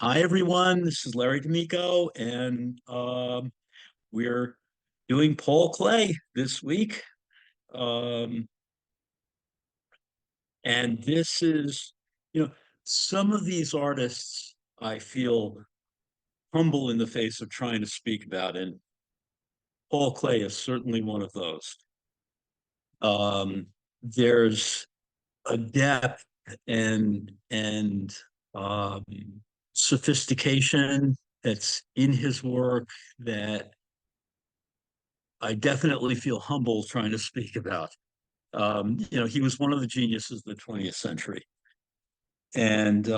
Hi, everyone. This is Larry D'Amico, and we're doing Paul Klee this week. Um, and this is, you know, some of these artists I feel humble in the face of trying to speak about, and Paul Klee is certainly one of those. There's a depth and um, sophistication that's in his work that I definitely feel humble trying to speak about. He was one of the geniuses of the 20th century, and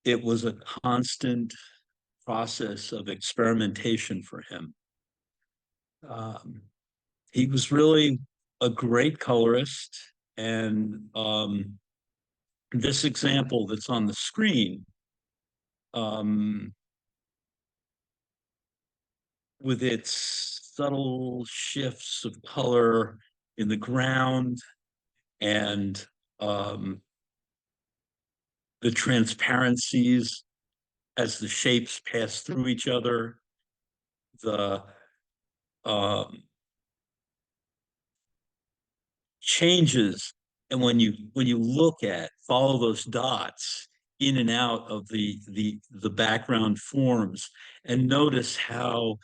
it was a constant process of experimentation for him. Um, he was really a great colorist, and this example that's on the screen, um, with its subtle shifts of color in the ground and um, the transparencies as the shapes pass through each other, the um, changes, and when you look at follow those dots in and out of the background forms, and notice how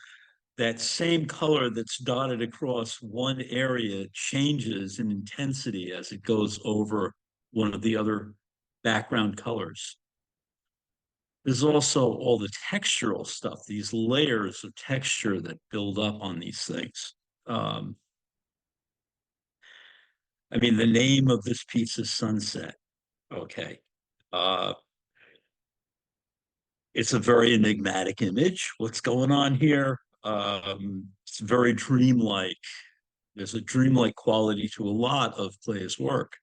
that same color that's dotted across one area changes in intensity as it goes over one of the other background colors. There's also all the textural stuff, these layers of texture that build up on these things. Um, I mean, the name of this piece is Sunset. Okay. Uh, it's a very enigmatic image. What's going on here? It's very dreamlike. There's a dreamlike quality to a lot of Klee's work.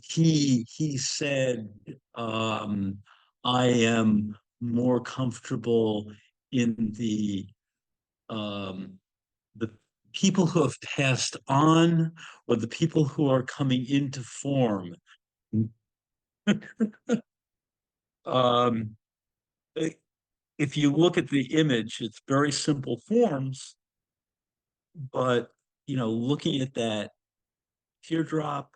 He said, "I am more comfortable in um, the people who have passed on, or the people who are coming into form." Um, if you look at the image, it's very simple forms, but looking at that teardrop,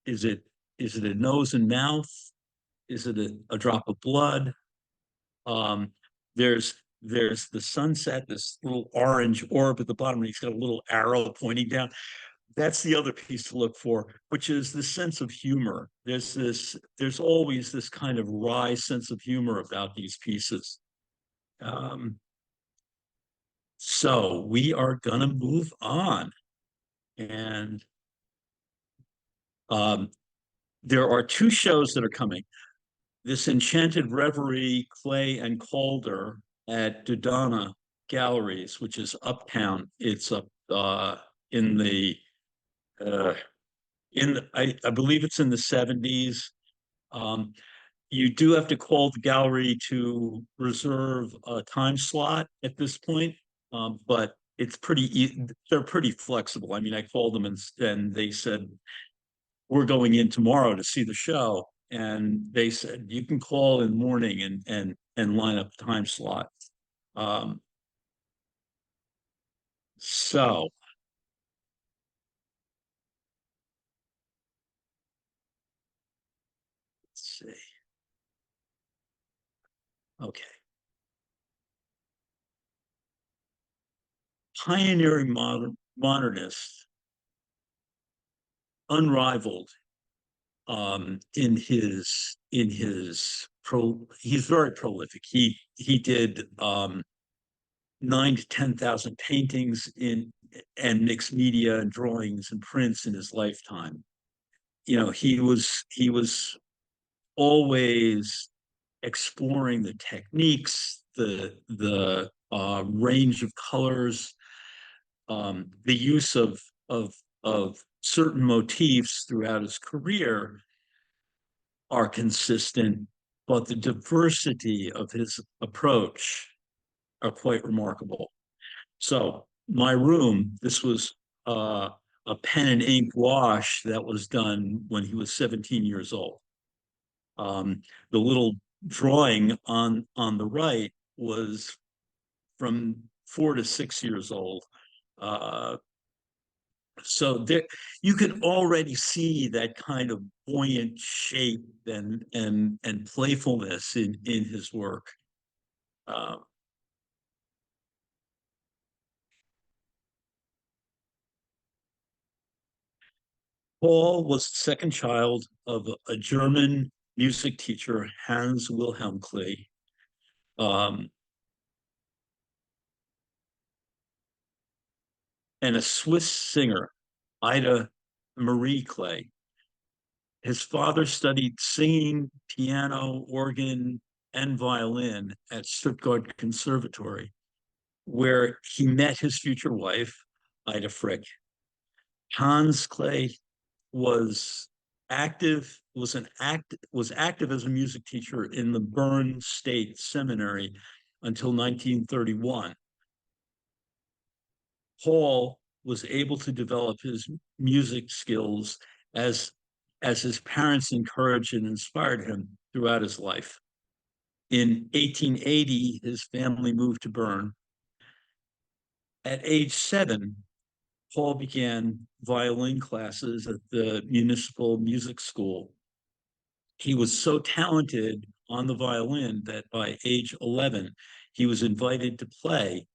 is it is it a nose and mouth? Is it a drop of blood? Um, there's the sunset, this little orange orb at the bottom, and he's got a little arrow pointing down. That's the other piece to look for, which is the sense of humor. There's always this kind of wry sense of humor about these pieces. Um, so we are gonna move on, and um, there are two shows that are coming. This Enchanted Reverie, Klee and Calder at Dodona Galleries, which is uptown. It's up in the uh, I believe it's in the 70s. Um, you do have to call the gallery to reserve a time slot at this point, but they're pretty flexible. I mean, I called them and they said, we're going in tomorrow to see the show. And they said, you can call in the morning and line up a time slot. Um, so let's see. Okay. Pioneering modernist, unrivaled he's very prolific. He did 9 to 10,000 paintings in and mixed media and drawings and prints in his lifetime. He was always exploring the techniques, the range of colors, the use of certain motifs throughout his career are consistent, but the diversity of his approach are quite remarkable. So my room, this was a pen and ink wash that was done when he was 17 years old. The little drawing on the right was from 4 to 6 years old. Uh, so there, you can already see that kind of buoyant shape and playfulness in his work. Uh, Paul was the second child of a German music teacher, Hans Wilhelm Klee, um, and a Swiss singer, Ida Marie Klee. His father studied singing, piano, organ, and violin at Stuttgart Conservatory, where he met his future wife, Ida Frick. Hans Klee was was active as a music teacher in the Bern State Seminary until 1931. Paul was able to develop his music skills as as his parents encouraged and inspired him throughout his life. In 1880, his family moved to Bern. At age 7, Paul began violin classes at the municipal music school. He was so talented on the violin that by age 11, he was invited to play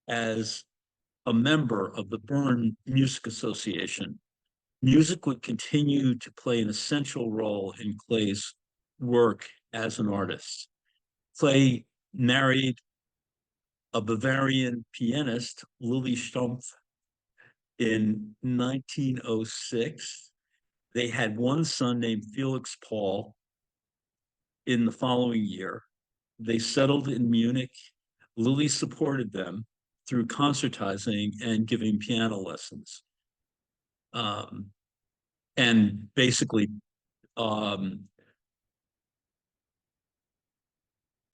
as a member of the Bern Music Association. Music would continue to play an essential role in Klee's work as an artist. Klee married a Bavarian pianist, Lily Stumpf, in 1906. They had one son named Felix Paul. In the following year, they settled in Munich. Lily supported them through concertizing and giving piano lessons. Um, and basically, um,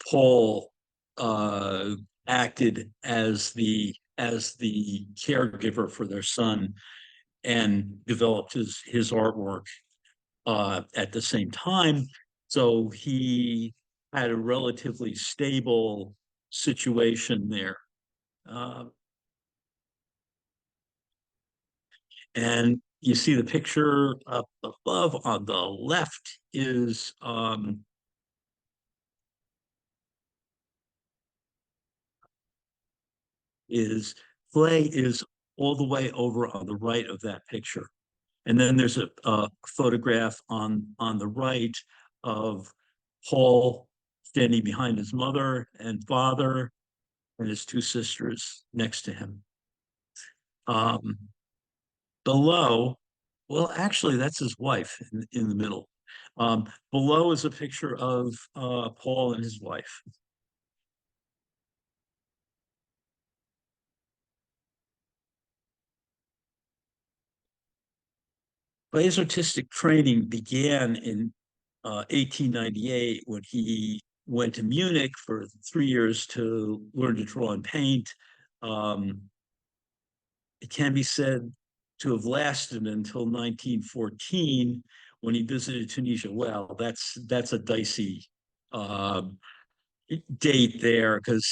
Paul acted as the caregiver for their son and developed his artwork at the same time. So he had a relatively stable situation there. Uh, and you see the picture up above on the left is Clay is all the way over on the right of that picture. And then there's a photograph on the right of Paul standing behind his mother and father and his two sisters next to him. Um, Below, well, actually, that's his wife in the middle. Below is a picture of Paul and his wife. But his artistic training began in 1898 when he went to Munich for 3 years to learn to draw and paint. Um, it can be said to have lasted until 1914 when he visited Tunisia. Well, that's a dicey uh, date there because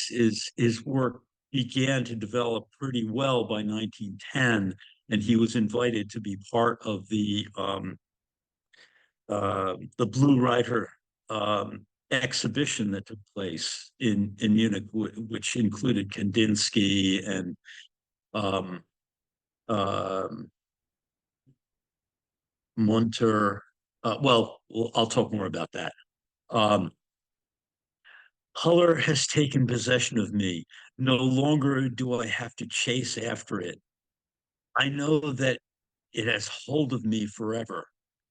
his work began to develop pretty well by 1910, and he was invited to be part of the Blue Rider exhibition that took place in Munich, which included Kandinsky and um, um, Munter. I'll talk more about that. Um, Color has taken possession of me. No longer do I have to chase after it. I know that it has hold of me forever.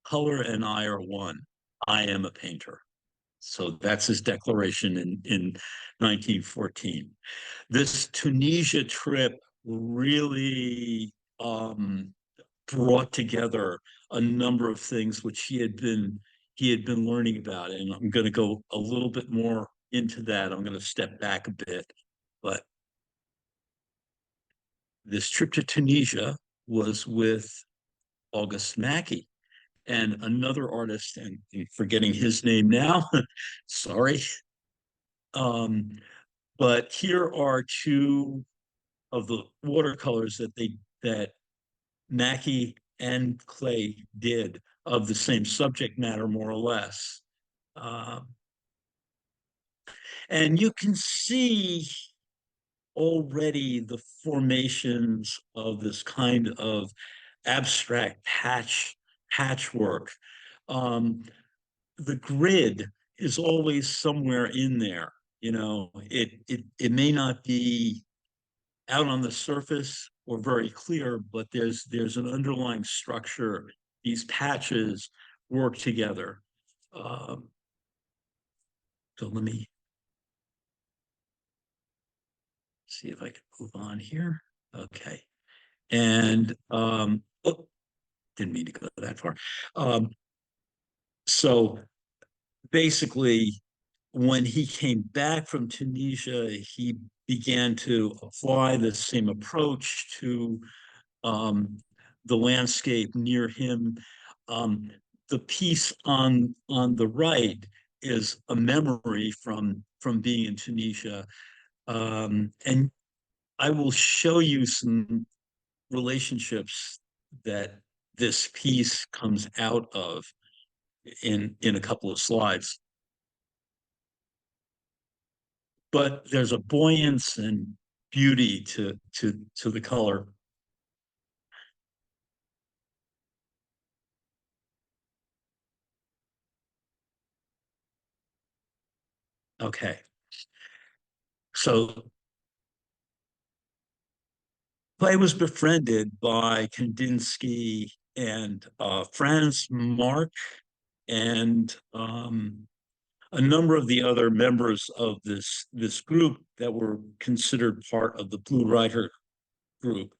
Color and I are one. I am a painter. So that's his declaration in 1914. This Tunisia trip really brought together a number of things which he had been learning about. And I'm going to go a little bit more into that. I'm going to step back a bit. But this trip to Tunisia was with August Mackie. and another artist, and I'm forgetting his name now. Sorry. Um, but here are two of the watercolors that Mackie and Klee did of the same subject matter, more or less. Um, and you can see already the formations of this kind of abstract patchwork. Um, the grid is always somewhere in there. You know, it may not be out on the surface or very clear, but there's an underlying structure. These patches work together. Um, so let me see if I can move on here. Okay. And oh, didn't mean to go that far. Um, so basically, when he came back from Tunisia, he began to apply the same approach to the landscape near him. Um, the piece on the right is a memory from being in Tunisia, and I will show you some relationships that this piece comes out of in a couple of slides. But there's a buoyance and beauty to the color. Okay, so Clay was befriended by Kandinsky and Franz Marc and a number of the other members of this group that were considered part of the Blue Rider group.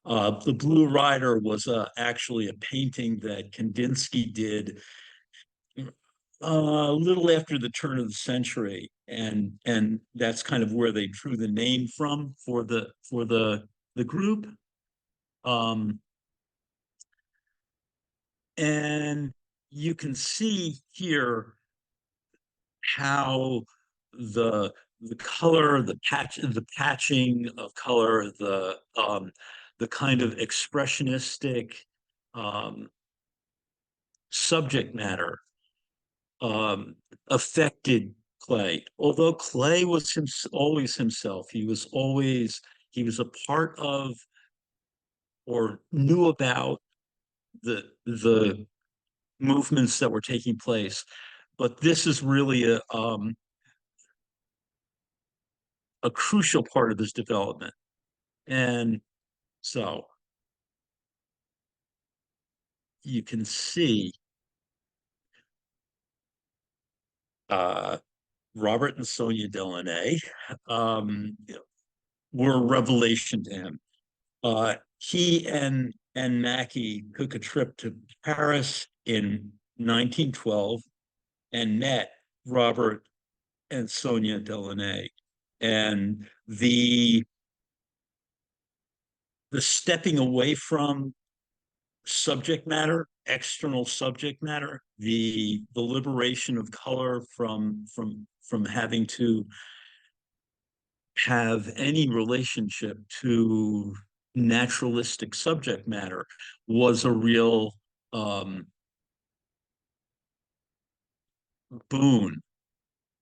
The Blue Rider was actually a painting that Kandinsky did a little after the turn of the century, and that's kind of where they drew the name from for the group. Um, and you can see here how the the color, the patching of color, the kind of expressionistic um, subject matter um, affected Clay. Although Clay was always himself, he was a part of or knew about the movements that were taking place. But this is really a crucial part of his development. And so you can see uh, Robert and Sonia Delaunay um, were a revelation to him. He and Mackie took a trip to Paris in 1912 and met Robert and Sonia Delaunay. And the stepping away from subject matter, external subject matter, the liberation of color from having to have any relationship to naturalistic subject matter was a real um, boon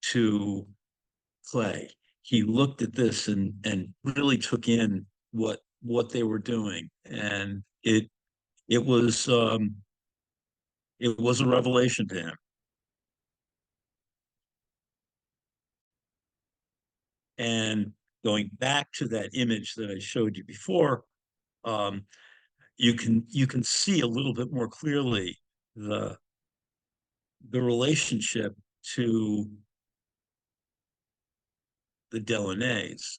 to Clay. He looked at this and really took in what they were doing, and it was it was a revelation to him. And going back to that image that I showed you before, um, you can see a little bit more clearly the the relationship to the Delaunays.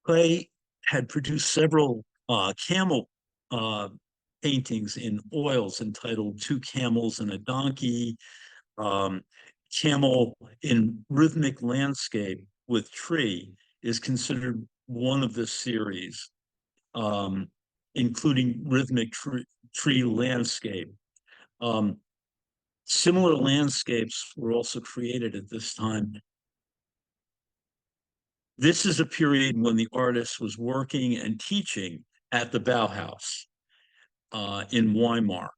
Clay had produced several camel uh, paintings in oils entitled Two Camels and a Donkey, um, Camel in Rhythmic Landscape with Tree is considered one of this series, um, including Rhythmic Tree Landscape. Um, Similar landscapes were also created at this time. This is a period when the artist was working and teaching at the Bauhaus in Weimar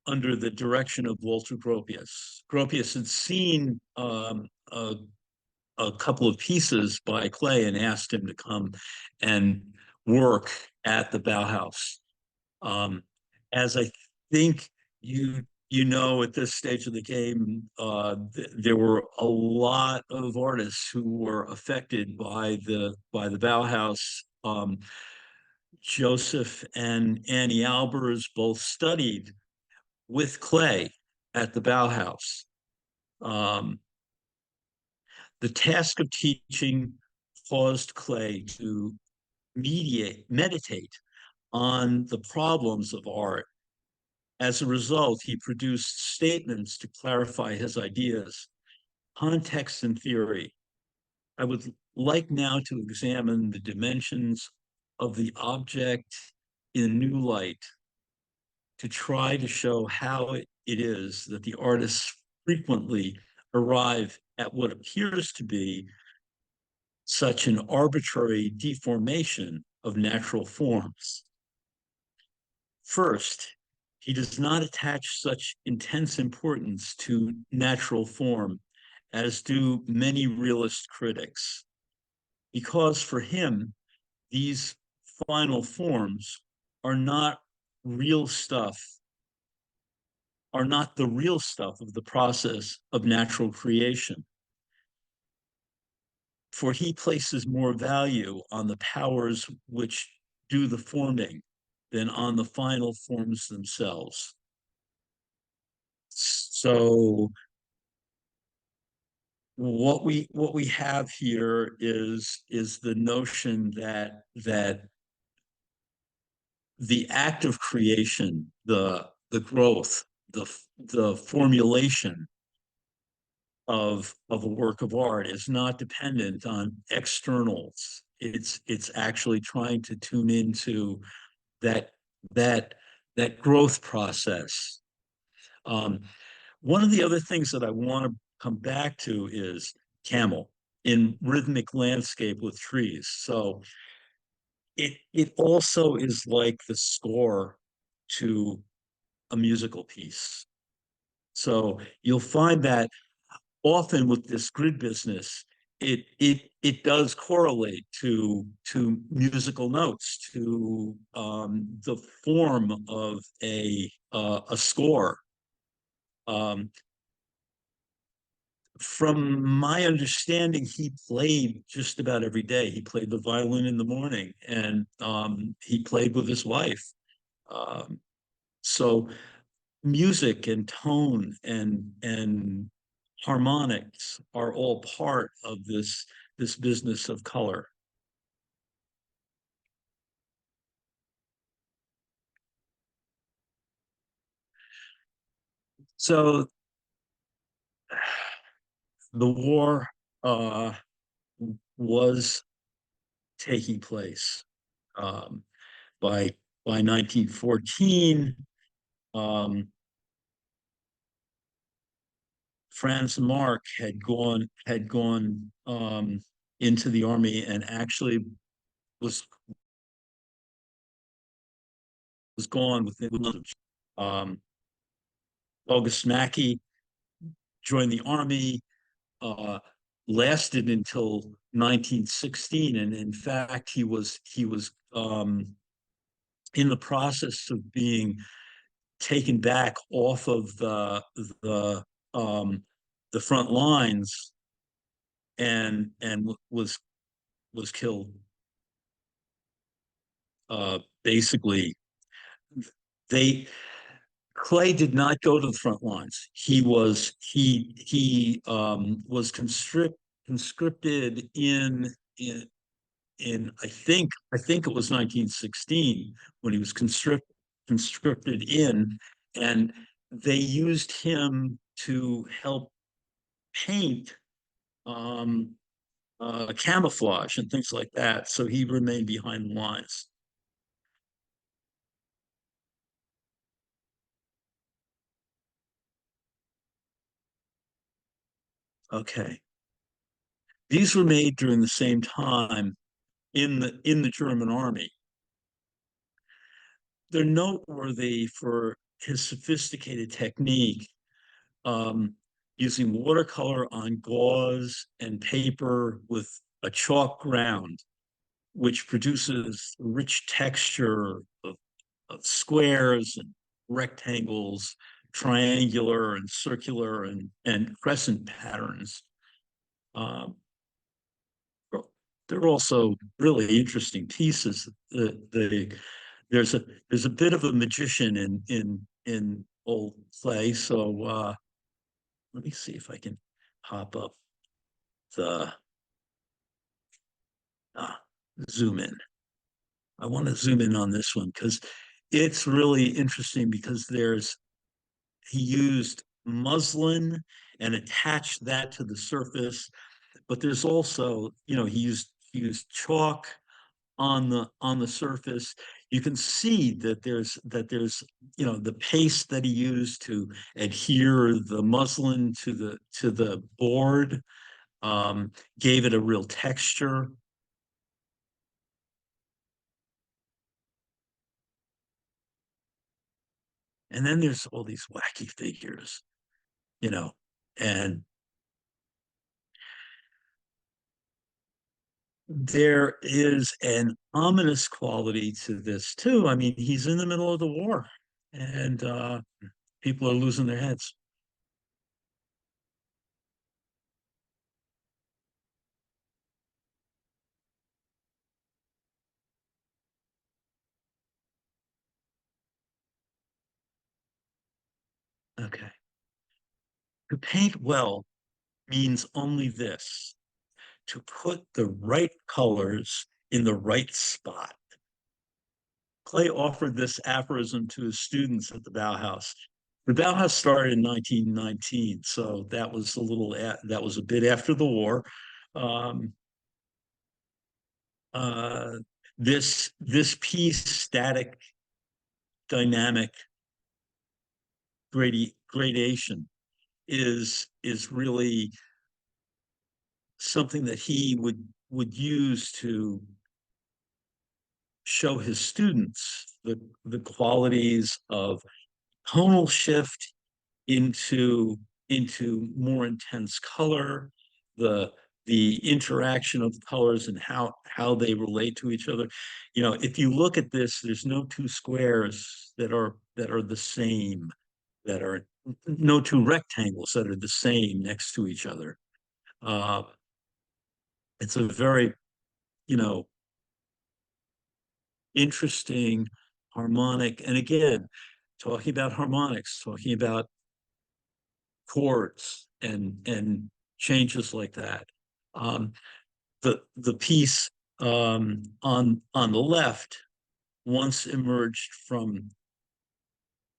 under the direction of Walter Gropius. Gropius had seen a couple of pieces by Klee and asked him to come and work at the Bauhaus. Um, as I think you know, at this stage of the game, there were a lot of artists who were affected by the Bauhaus. Joseph and Annie Albers both studied with Klee at the Bauhaus. Um, the task of teaching caused Klee to meditate on the problems of art. As a result, he produced statements to clarify his ideas, context and theory. I would like now to examine the dimensions of the object in new light to try to show how it is that the artists frequently arrive at what appears to be such an arbitrary deformation of natural forms. First, he does not attach such intense importance to natural form as do many realist critics, because for him, these final forms are not real stuff, are not the real stuff of the process of natural creation. For he places more value on the powers which do the forming than on the final forms themselves. So what we have here is the notion that the act of creation, the growth, the formulation of a work of art is not dependent on externals. It's actually trying to tune into that that that growth process. Um, One of the other things that I want to come back to is camel in rhythmic landscape with trees. So it also is like the score to a musical piece. So you'll find that often with this grid business, it does correlate to musical notes, to the form of a score. Um, from my understanding, he played just about every day. He played the violin in the morning, and he played with his wife. Um, so music and tone and harmonics are all part of this business of color. So the war was taking place um, by 1914. Um, Franz Marc had gone into the army and actually was was gone within. Um, August Mackey joined the army, uh, lasted until 1916, and in fact, he was in the process of being taken back off of the um, the front lines and was killed. Basically, they Klee did not go to the front lines. He was conscripted in I think it was 1916 when he was conscripted. conscripted in, and they used him to help paint um, camouflage and things like that. So he remained behind the lines. Okay. These were made during the same time in the German army. They're noteworthy for his sophisticated technique, um, using watercolor on gauze and paper with a chalk ground, which produces rich texture of squares and rectangles, triangular and circular and crescent patterns. Um, they're also really interesting pieces. There's a bit of a magician in old Klee. So let me see if I can pop up the uh, zoom in. I want to zoom in on this one because it's really interesting because there's he used muslin and attached that to the surface, but there's also, he used chalk on the surface. You can see that there's the paste that he used to adhere the muslin to the board, gave it a real texture. And then there's all these wacky figures, you know, and there is an ominous quality to this too. I mean, he's in the middle of the war, and people are losing their heads. Okay. To paint well means only this: to put the right colors in the right spot. Klee offered this aphorism to his students at the Bauhaus. The Bauhaus started in 1919, so that was a bit after the war. Um, uh, this piece, static, dynamic gradation, is really something that he would use to show his students the qualities of tonal shift into more intense color, the the interaction of colors and how they relate to each other. If you look at this, there's no two squares that are the same, that are no two rectangles that are the same next to each other. Uh, it's a very, you know, interesting harmonic. And again, talking about harmonics, talking about chords and changes like that. Um, the piece on the left once emerged from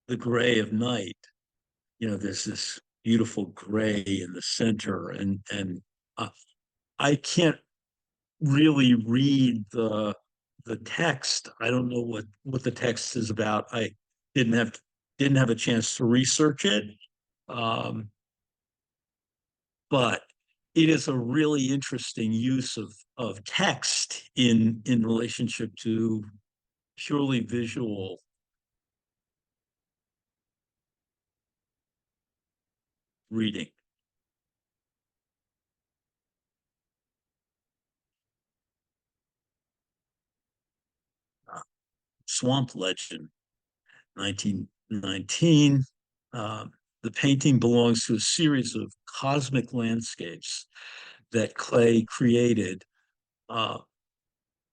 the gray of night. There's this beautiful gray in the center, and uh, I can't really read the text. I don't know what the text is about. I didn't have didn't have a chance to research it. Um, but it is a really interesting use of text in relationship to purely visual reading. Uh, Swamp Legend, 1919. Uh, the painting belongs to a series of cosmic landscapes that Klee created uh,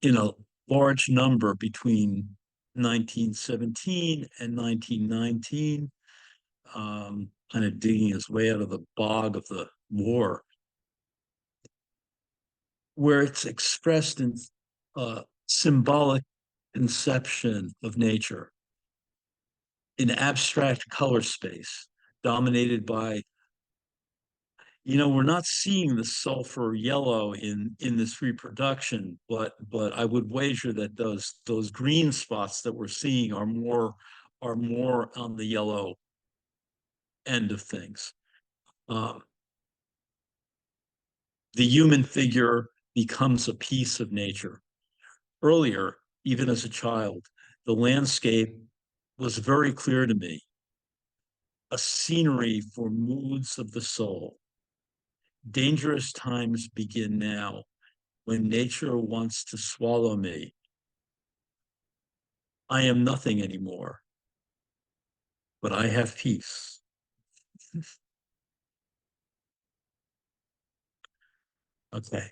in a large number between 1917 and 1919, kind of digging his way out of the bog of the war, where it's expressed in symbolic conception of nature. in abstract color space dominated by, we're not seeing the sulfur yellow in this reproduction, but I would wager that those green spots that we're seeing are more on the yellow end of things. Um, the human figure becomes a piece of nature. Earlier, even as a child, the landscape was very clear to me, a scenery for moods of the soul. Dangerous times begin now when nature wants to swallow me. I am nothing anymore, but I have peace. Okay.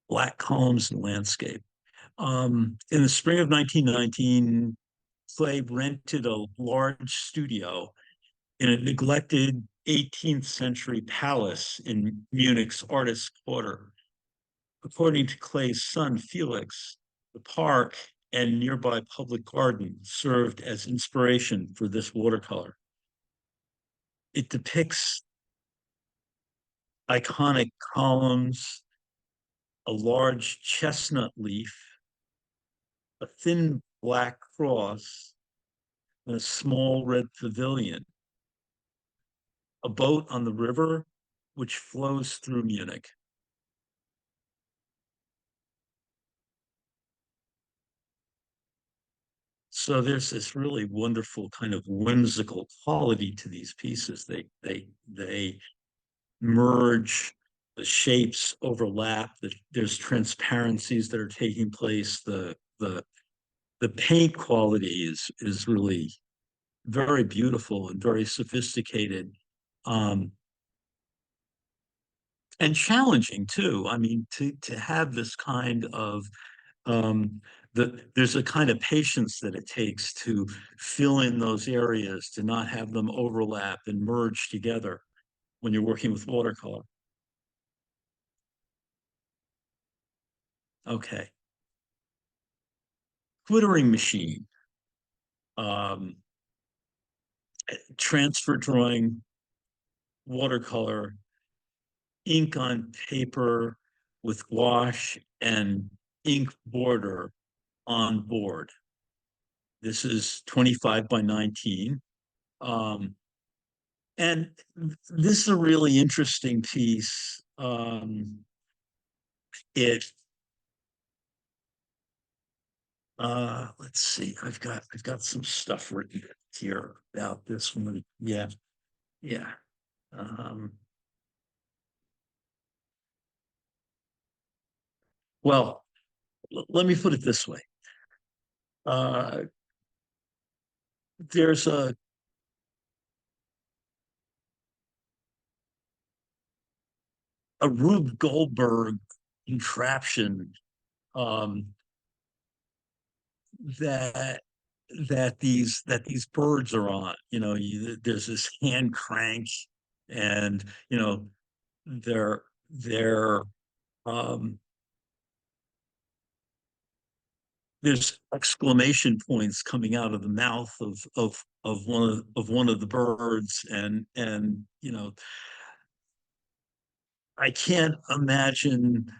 Black columns and landscape. In the spring of 1919, Clay rented a large studio in a neglected 18th century palace in Munich's artist's quarter. According to Clay's son, Felix, the park and nearby public garden served as inspiration for this watercolor. It depicts iconic columns, a large chestnut leaf, a thin black cross, and a small red pavilion, a boat on the river which flows through Munich. So there's this really wonderful kind of whimsical quality to these pieces. They merge, the shapes overlap, there's transparencies that are taking place. The paint quality is really very beautiful and very sophisticated. Um, and challenging too. I mean, to have this kind of there's a kind of patience that it takes to fill in those areas, to not have them overlap and merge together when you're working with watercolor. Okay. Glittering machine, um, transfer drawing, watercolor, ink on paper with gouache and ink border on board. This is 25 by 19. Um, and this is a really interesting piece. It let's see, I've got some stuff written here about this one. Yeah, yeah. Um, well, let me put it this way. Uh, there's a Rube Goldberg contraption, um, that these birds are on. There's this hand crank, and they're um, there's exclamation points coming out of the mouth of one of the birds, and I can't imagine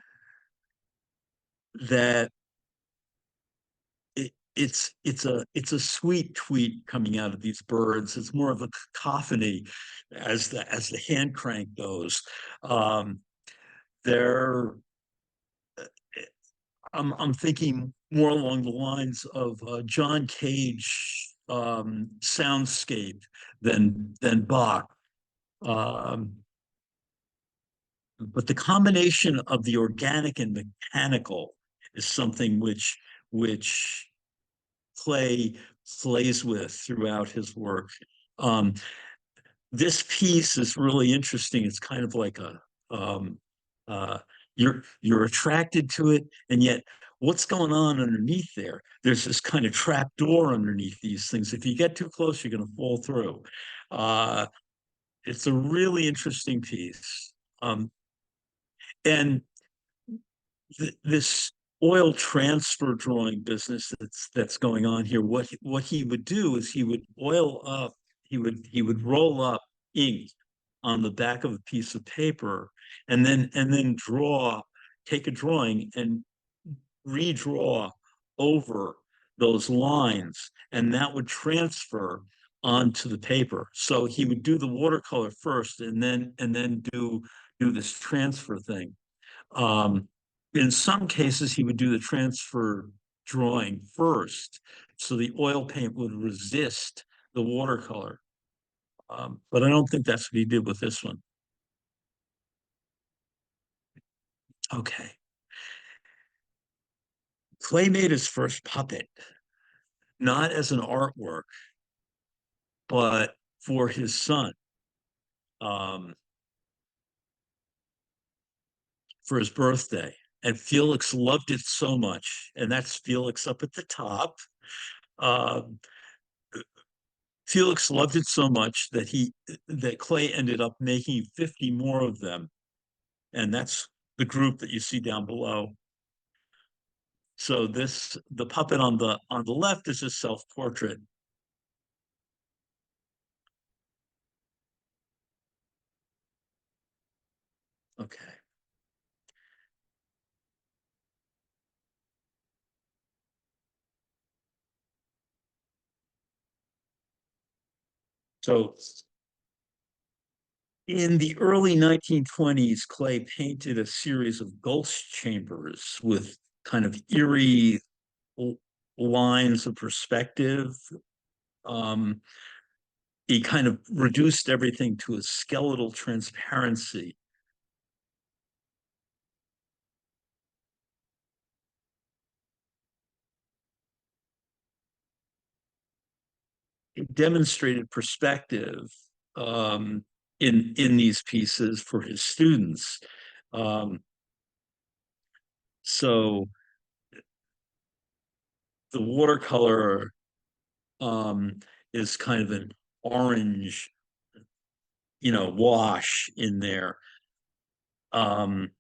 that it's a sweet tweet coming out of these birds. It's more of a cacophony as the hand crank goes. Um, they're I'm thinking more along the lines of John Cage soundscape than Bach. Um, but the combination of the organic and mechanical is something which Clay plays with throughout his work. Um, this piece is really interesting. It's kind of like um, uh, you're attracted to it, and yet what's going on underneath there? There's this kind of trap door underneath these things. If you get too close, you're going to fall through. Uh, it's a really interesting piece. And this oil transfer drawing business that's going on here. What he would do is he would oil up, he would roll up ink on the back of a piece of paper, and then take a drawing and redraw over those lines, and that would transfer onto the paper. So he would do the watercolor first, and then do this transfer thing. Um, in some cases, he would do the transfer drawing first, so the oil paint would resist the watercolor. But I don't think that's what he did with this one. Okay. Clay made his first puppet, not as an artwork, but for his son, um, for his birthday. And Felix loved it so much, and that's Felix up at the top. Um, Felix loved it so much that Clay ended up making 50 more of them, and that's the group that you see down below. So the puppet on the left is his self-portrait. Okay. So in the early 1920s, Clay painted a series of ghost chambers with kind of eerie lines of perspective. Um, he kind of reduced everything to a skeletal transparency. It demonstrated perspective in these pieces for his students. Um, so the watercolor is kind of an orange, wash in there. Um,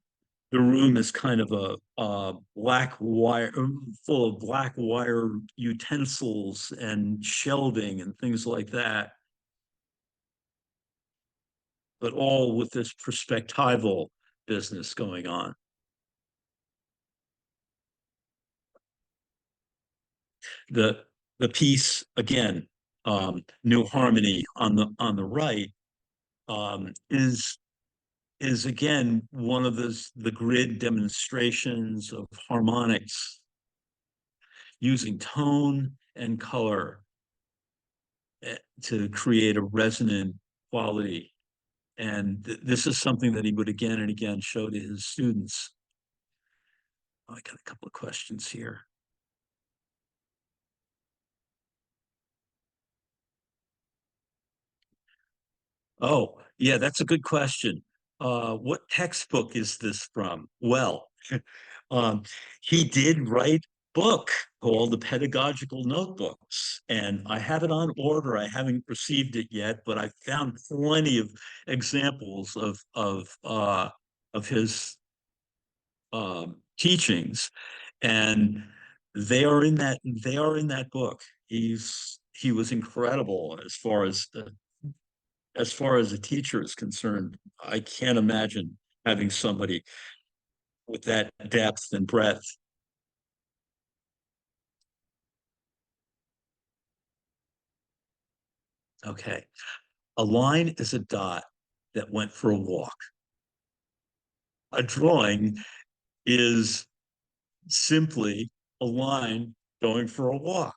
the room is kind of a black wire, full of black wire utensils and shelving and things like that, but all with this perspectival business going on. The the piece again, New Harmony on the right, is again one of the grid demonstrations of harmonics using tone and color to create a resonant quality. And this is something that he would again and again show to his students. Oh, I got a couple of questions here. Oh, yeah, that's a good question. What textbook is this from? Well, um, he did write a book called The Pedagogical Notebooks, and I have it on order. I haven't received it yet, but I found plenty of examples of his teachings, and they are in that book. He was incredible as far as a teacher is concerned. I can't imagine having somebody with that depth and breadth. Okay. A line is a dot that went for a walk. A drawing is simply a line going for a walk.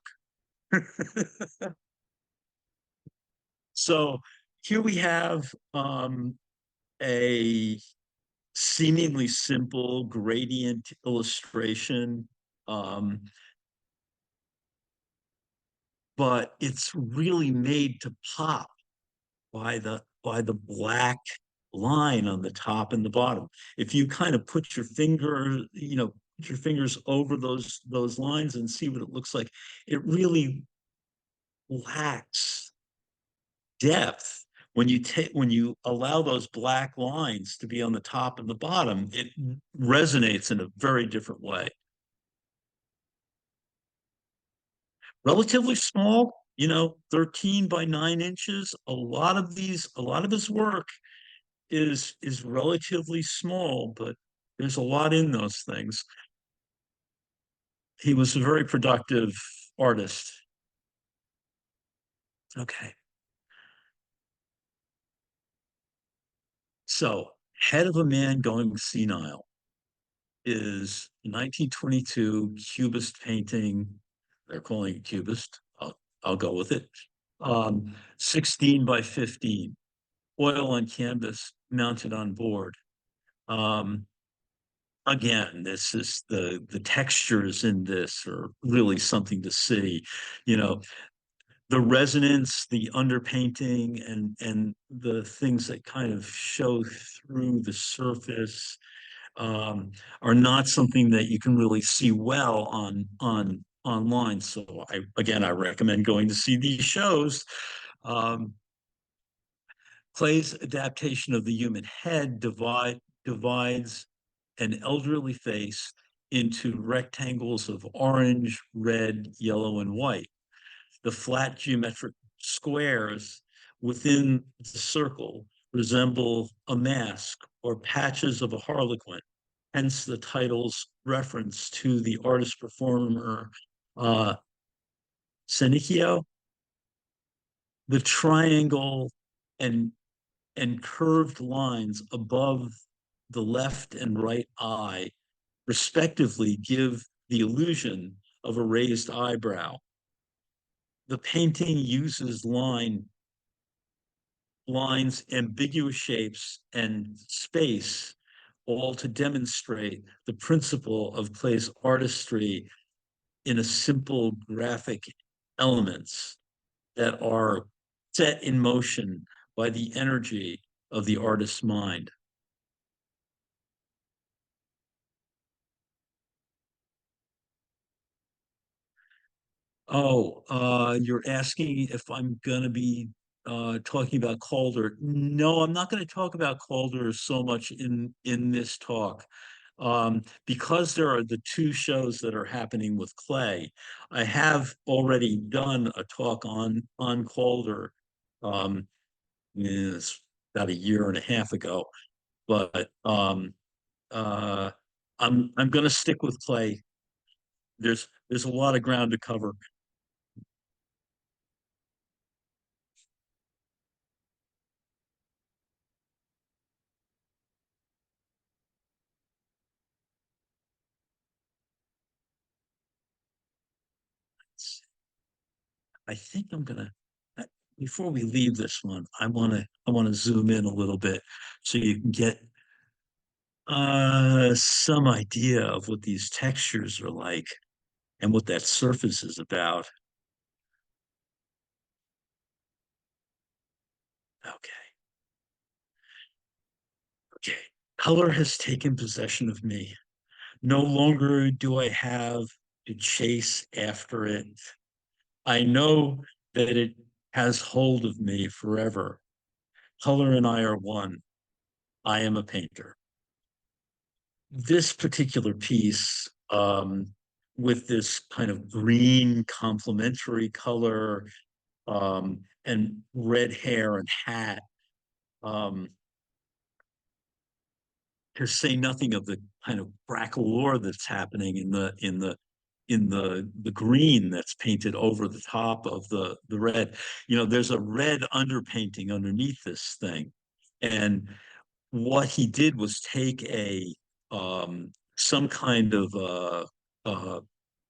So here we have a seemingly simple gradient illustration, um, but it's really made to pop by the black line on the top and the bottom. If you kind of put your fingers over those lines and see what it looks like, it really lacks depth. When you allow those black lines to be on the top and the bottom, it resonates in a very different way. relatively small, 13 by 9 inches. A lot of his work is relatively small, but there's a lot in those things. He was a very productive artist. Okay. So, Head of a Man Going Senile is a 1922 Cubist painting. They're calling it Cubist. I'll go with it. 16 by 15, oil on canvas mounted on board. Um, Again, this is the textures in this are really something to see. You know, the resonance, the underpainting, and the things that kind of show through the surface um, are not something that you can really see well on online. So I recommend going to see these shows. Um, Clay's adaptation of the human head divides an elderly face into rectangles of orange, red, yellow, and white. The flat geometric squares within the circle resemble a mask or patches of a harlequin, hence the title's reference to the artist performer uh, Senecio. The triangle and curved lines above the left and right eye, respectively, give the illusion of a raised eyebrow. The painting uses lines, ambiguous shapes, and space, all to demonstrate the principle of Clay's artistry in a simple graphic elements that are set in motion by the energy of the artist's mind. Oh, you're asking if I'm going to be talking about Calder. No, I'm not going to talk about Calder so much in this talk. Because there are the two shows that are happening with Clay. I have already done a talk on Calder. Um, it's about a year and a half ago, but uh, I'm going to stick with Clay. There's a lot of ground to cover. I think I'm gonna before we leave this one, I want to zoom in a little bit so you can get some idea of what these textures are like and what that surface is about. Okay. Okay. Color has taken possession of me. No longer do I have to chase after it. I know that it has hold of me forever. Color and I are one. I am a painter. This particular piece, with this kind of green complementary color, and red hair and hat, um, to say nothing of the kind of braccolore that's happening in the green that's painted over the top of the red. There's a red underpainting underneath this thing, and what he did was take some kind of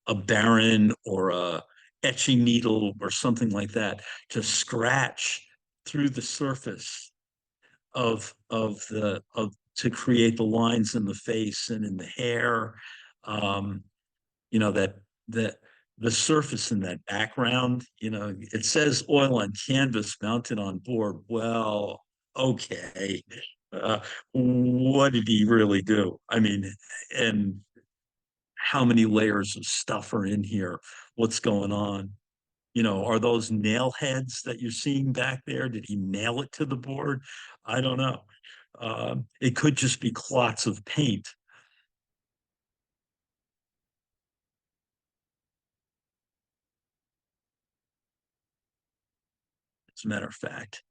a baron or a etching needle or something like that to scratch through the surface of to create the lines in the face and in the hair. Um, that that the surface in that background, it says oil on canvas mounted on board. Well, okay. What did he really do? I mean, and how many layers of stuff are in here? What's going on? Are those nail heads that you're seeing back there? Did he nail it to the board? I don't know. It could just be clots of paint. as a matter of fact.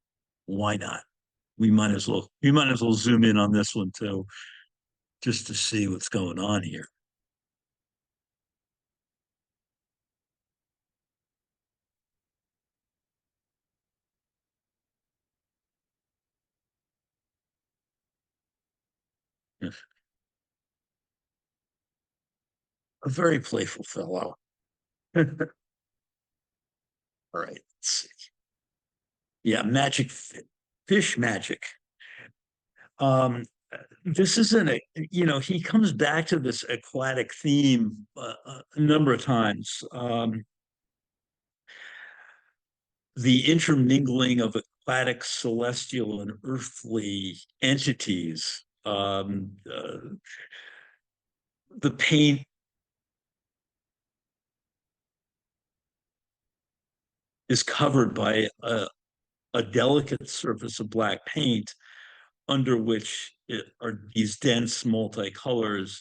Why not? We might as well zoom in on this one too, just to see what's going on here. A very playful fellow. All right. Let's see. Yeah, fish magic. Um, this isn't he comes back to this aquatic theme a number of times. The intermingling of aquatic, celestial, and earthly entities. The paint is covered by a delicate surface of black paint under which are these dense multicolors.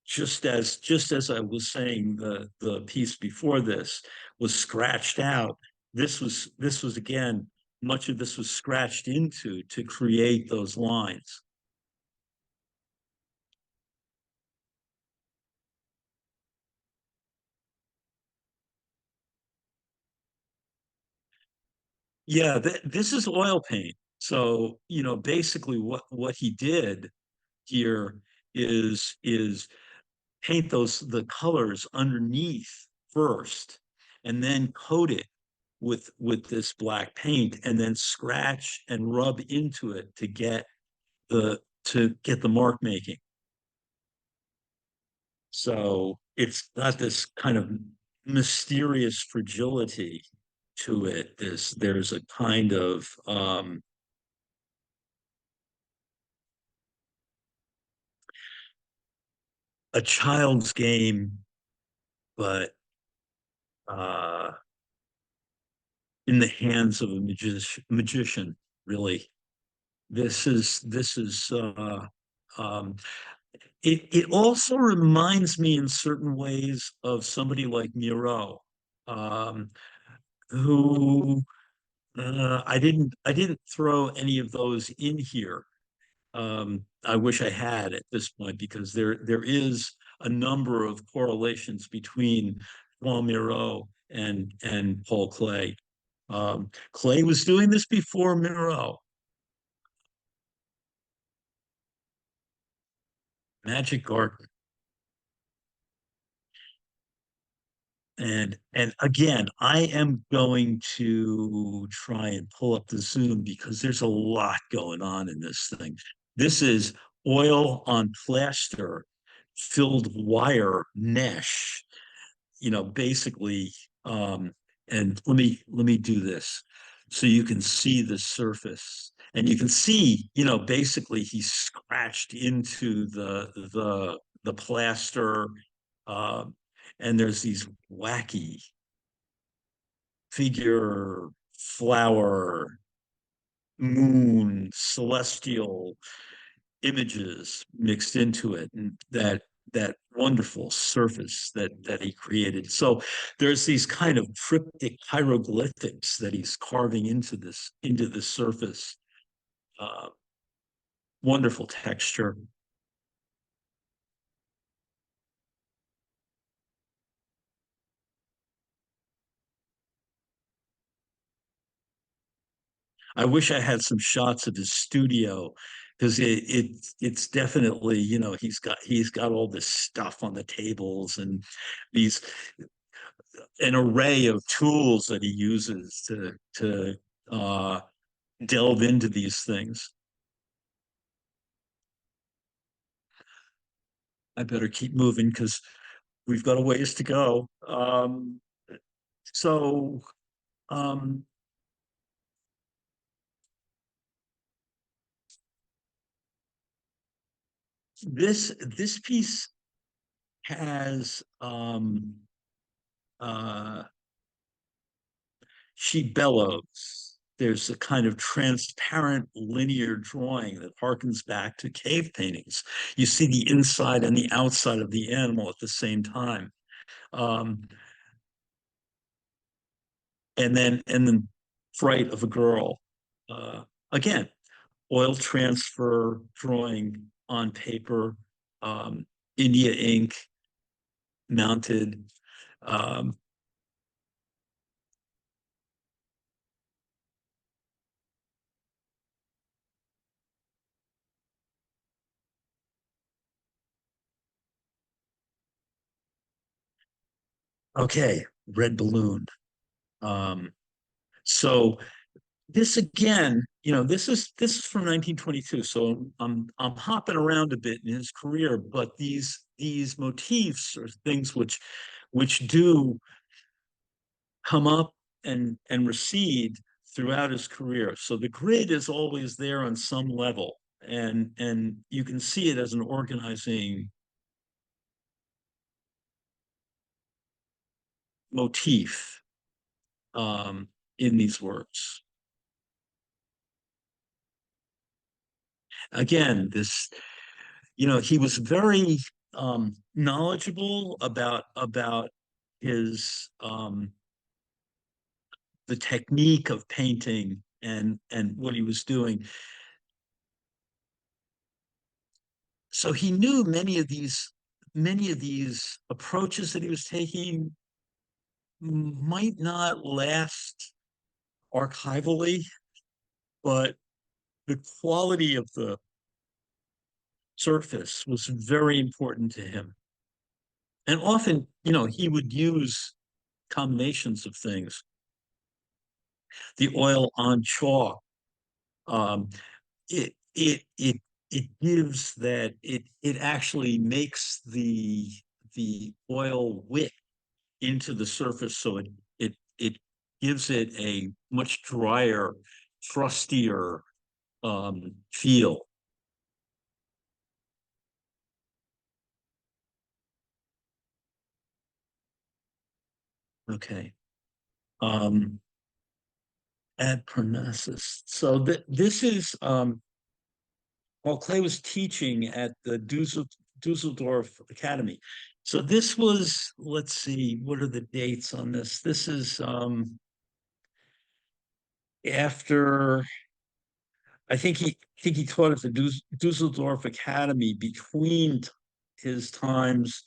Just as I was saying, the piece before this was scratched out. This was again, much of this was scratched into to create those lines. Yeah, this is oil paint. So, basically what he did here is paint the colors underneath first and then coat it with this black paint and then scratch and rub into it to get the mark making. So it's got this kind of mysterious fragility to it. There's a kind of a child's game, but uh, in the hands of a magician, really. This is it also reminds me in certain ways of somebody like Miro, um, who I didn't throw any of those in here. I wish I had at this point because there is a number of correlations between Paul Miro and Paul Klee. Klee was doing this before Miro. Magic Garden. And again, I am going to try and pull up the Zoom because there's a lot going on in this thing. This is oil on plaster filled wire mesh, basically. um, and let me do this so you can see the surface. And you can see, basically he scratched into the plaster. um, and there's these wacky figure, flower, moon, celestial images mixed into it, and that wonderful surface that he created. So there's these kind of cryptic hieroglyphics that he's carving into the surface. Uh, Wonderful texture. I wish I had some shots of his studio because it's definitely, he's got all this stuff on the tables and these an array of tools that he uses to uh, delve into these things. I better keep moving because we've got a ways to go. So um, this piece has uh, she bellows. There's a kind of transparent linear drawing that harkens back to cave paintings. You see the inside and the outside of the animal at the same time. Um, and then fright of a girl. Uh, Again, oil transfer drawing on paper, um, India ink mounted. Um, okay, red balloon. Um, so this again, this is from 1922. So I'm hopping around a bit in his career, but these motifs are things which do come up and recede throughout his career. So the grid is always there on some level, and you can see it as an organizing motif um, in these works. Again, he was very knowledgeable about his the technique of painting and what he was doing. So he knew many of these approaches that he was taking might not last archivally, but the quality of the surface was very important to him. And often, he would use combinations of things. The oil on chalk, um, it gives that it actually makes the oil wick into the surface, so it gives it a much drier, trustier feel. Okay. Um, Ad Parnassus. So this is while Klee was teaching at the Dusseldorf Academy. So this was, let's see, what are the dates on this? This is after I think he taught at the Dusseldorf Academy between his times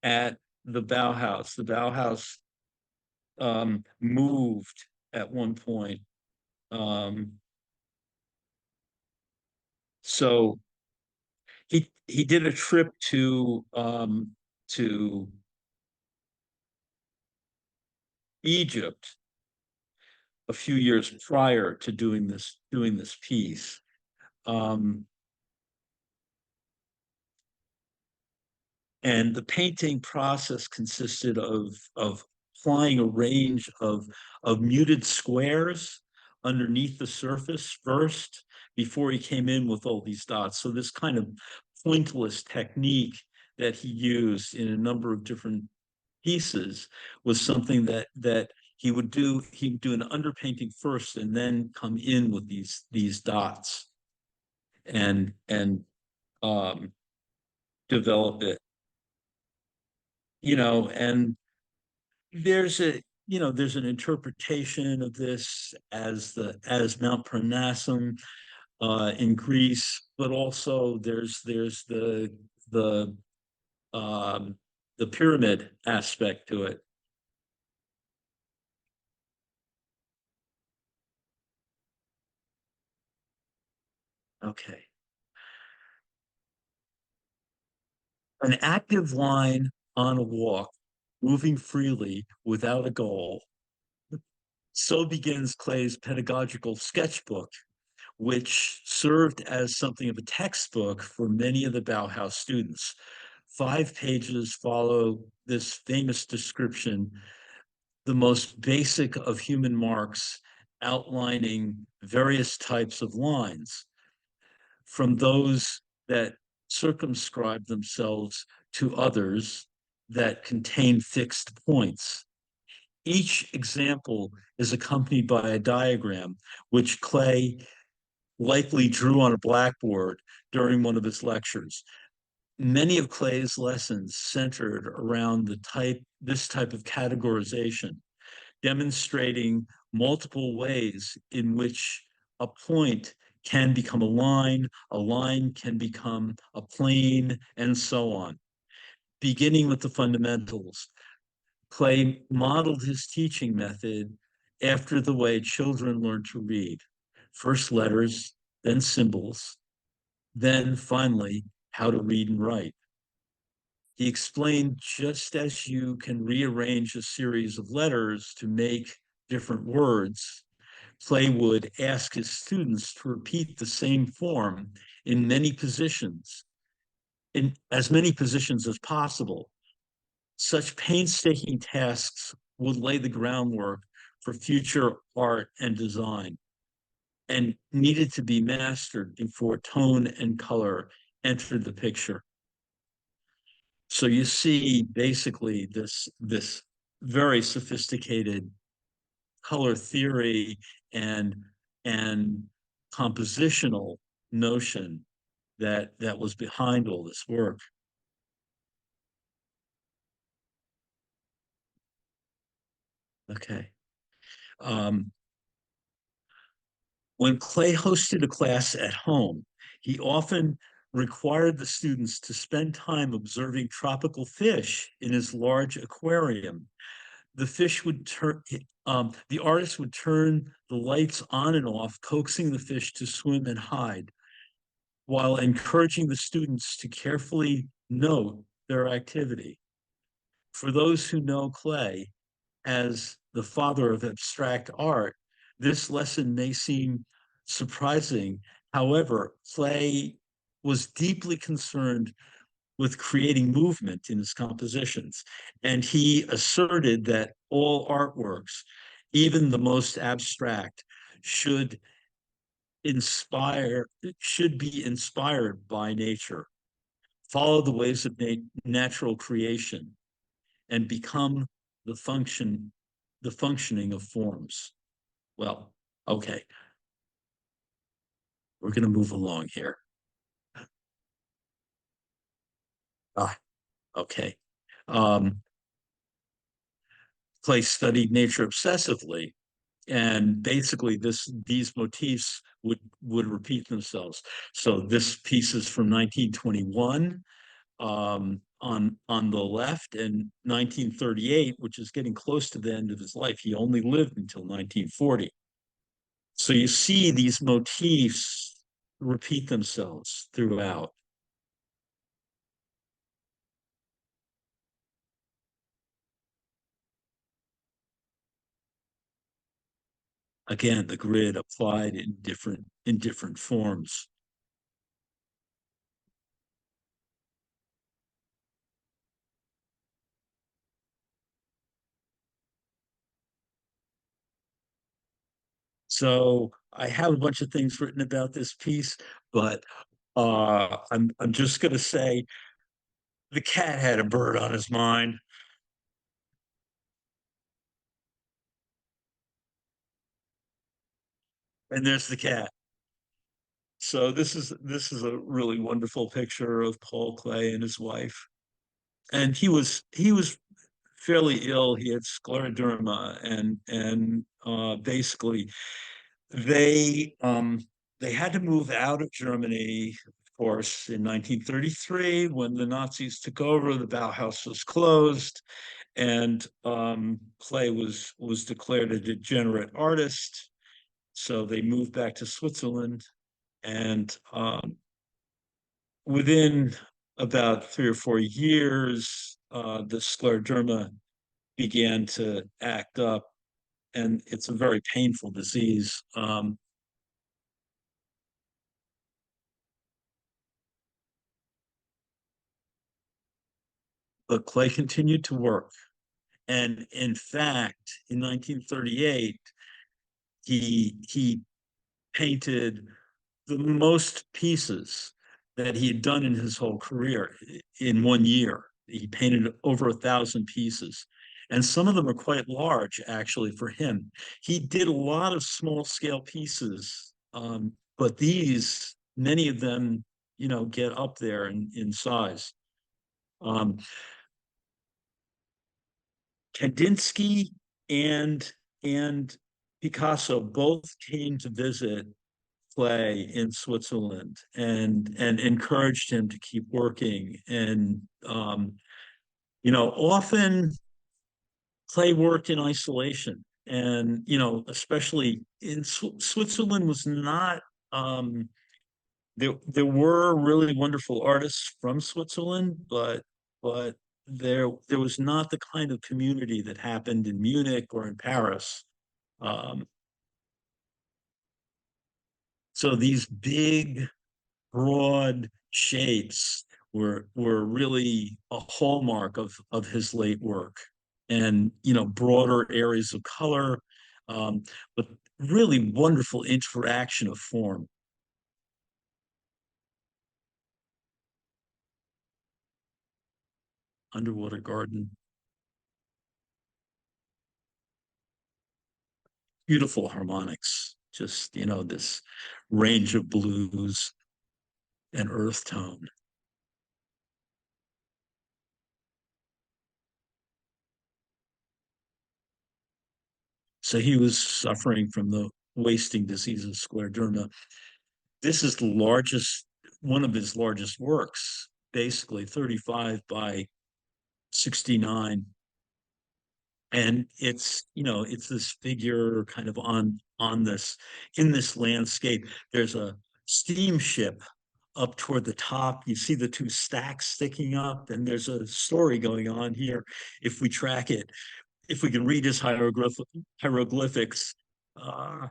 at the Bauhaus. The Bauhaus moved at one point. Um, so he did a trip to Egypt a few years prior to doing this piece. Um, and the painting process consisted of applying a range of muted squares underneath the surface first before he came in with all these dots. So this kind of pointless technique that he used in a number of different pieces was something that he would do an underpainting first and then come in with these dots and um develop it, and there's an interpretation of this as Mount Parnassus in Greece, but also there's the um the pyramid aspect to it. Okay. An active line on a walk, moving freely without a goal. So begins Klee's pedagogical sketchbook, which served as something of a textbook for many of the Bauhaus students. 5 pages follow this famous description, the most basic of human marks, outlining various types of lines, from those that circumscribe themselves to others that contain fixed points. Each example is accompanied by a diagram, which Klee likely drew on a blackboard during one of his lectures. Many of Klee's lessons centered around this type of categorization, demonstrating multiple ways in which a point can become a line can become a plane, and so on. Beginning with the fundamentals, Klee modeled his teaching method after the way children learn to read. First letters, then symbols, then finally how to read and write. He explained just as you can rearrange a series of letters to make different words, Klee would ask his students to repeat the same form in many positions, in as many positions as possible. Such painstaking tasks would lay the groundwork for future art and design and needed to be mastered before tone and color entered the picture. So you see basically this very sophisticated color theory and and compositional notion that was behind all this work. Okay. Um, when Klee hosted a class at home, he often required the students to spend time observing tropical fish in his large aquarium. The fish would turn, the artist would turn the lights on and off, coaxing the fish to swim and hide, while encouraging the students to carefully note their activity. For those who know Klee as the father of abstract art, this lesson may seem surprising. However, Klee was deeply concerned with creating movement in his compositions. And he asserted that all artworks, even the most abstract, should inspire, should be inspired by nature, follow the ways of natural creation, and become the function, the functioning of forms. Well, okay, we're going to move along here. Ah, okay. Um, Klee studied nature obsessively, and basically these motifs would repeat themselves. So this piece is from 1921 on the left, and 1938, which is getting close to the end of his life. He only lived until 1940. So you see these motifs repeat themselves throughout. Again, the grid applied in different forms. So I have a bunch of things written about this piece, but I'm just gonna say the cat had a bird on his mind, and there's the cat. So this is a really wonderful picture of Paul Klee and his wife, and he was fairly ill. He had scleroderma, and basically they um, they had to move out of Germany, of course, in 1933 when the Nazis took over. The Bauhaus was closed, and Klee was declared a degenerate artist. So they moved back to Switzerland, and within about 3 or 4 years, the scleroderma began to act up, and it's a very painful disease. But Klee continued to work. And in fact, in 1938, he painted the most pieces that he had done in his whole career in 1 year. He painted over 1,000 pieces. And some of them are quite large, actually, for him. He did a lot of small scale pieces, but these, many of them, get up there in size. Um, Kandinsky and and Picasso both came to visit Clay in Switzerland and encouraged him to keep working. And often Clay worked in isolation, and especially in Switzerland was not. There were really wonderful artists from Switzerland, but there was not the kind of community that happened in Munich or in Paris. Um, so these big, broad shapes were really a hallmark of his late work, and broader areas of color, um, but really wonderful interaction of form. Underwater Garden, beautiful harmonics, just this range of blues and earth tone. So he was suffering from the wasting disease of scleroderma. This is the largest, one of his largest works, basically 35 by 69. And it's this figure kind of on this in this landscape. There's a steamship up toward the top. You see the two stacks sticking up, and there's a story going on here. If we track it, if we can read his hieroglyphics, uh,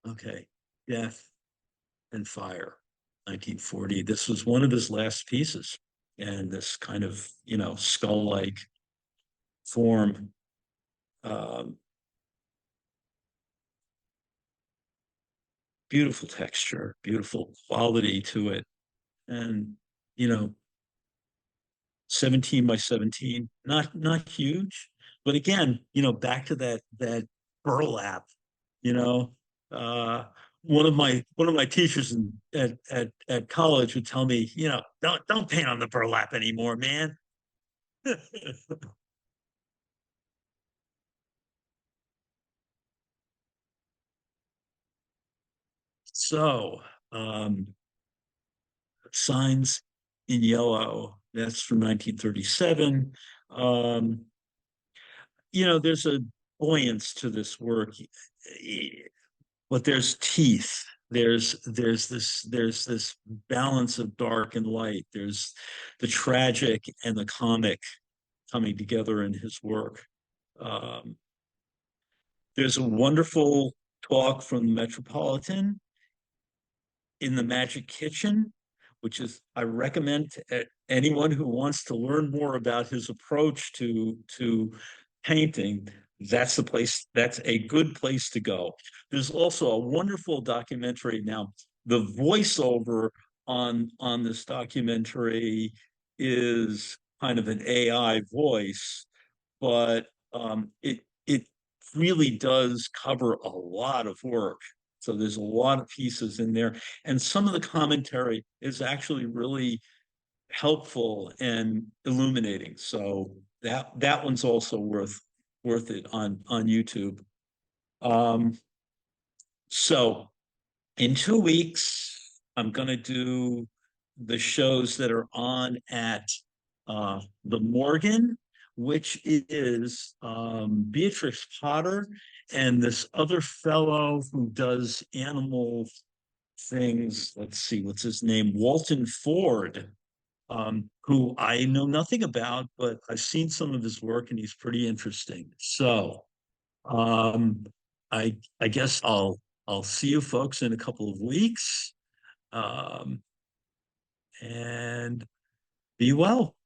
okay, death and fire, 1940. This was one of his last pieces, and this kind of skull-like form. Um, Beautiful texture, beautiful quality to it, and you know 17 by 17, not huge, but again, back to that burlap, you know. Uh one of my teachers at college would tell me, don't paint on the burlap anymore, man. So, Signs in Yellow, that's from 1937. Um, there's a buoyance to this work, but there's teeth. There's this balance of dark and light. There's the tragic and the comic coming together in his work. Um, there's a wonderful talk from the Metropolitan in the Magic Kitchen, which is I recommend to anyone who wants to learn more about his approach to painting. That's the place. That's a good place to go. There's also a wonderful documentary now. The voiceover on this documentary is kind of an AI voice, but it really does cover a lot of work. So there's a lot of pieces in there, and some of the commentary is actually really helpful and illuminating. So that one's also worth it on YouTube. Um, so in 2 weeks, I'm gonna do the shows that are on at the Morgan, which is Beatrix Potter and this other fellow who does animal things. Let's see, what's his name? Walton Ford, who I know nothing about, but I've seen some of his work and he's pretty interesting. So um, I guess I'll see you folks in a couple of weeks. Um, and be well.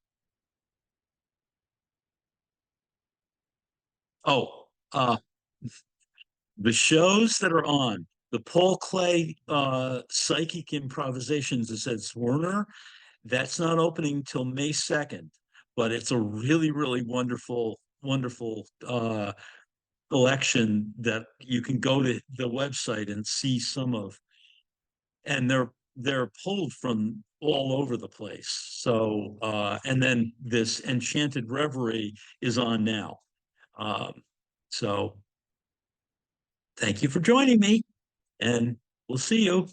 Oh, the shows that are on the Paul Klee psychic improvisations is at Werner. That's not opening till May 2nd, but it's a really, really wonderful collection that you can go to the website and see some of. And they're they're pulled from all over the place. So, and then this Enchanted Reverie is on now. Um, so thank you for joining me, and we'll see you.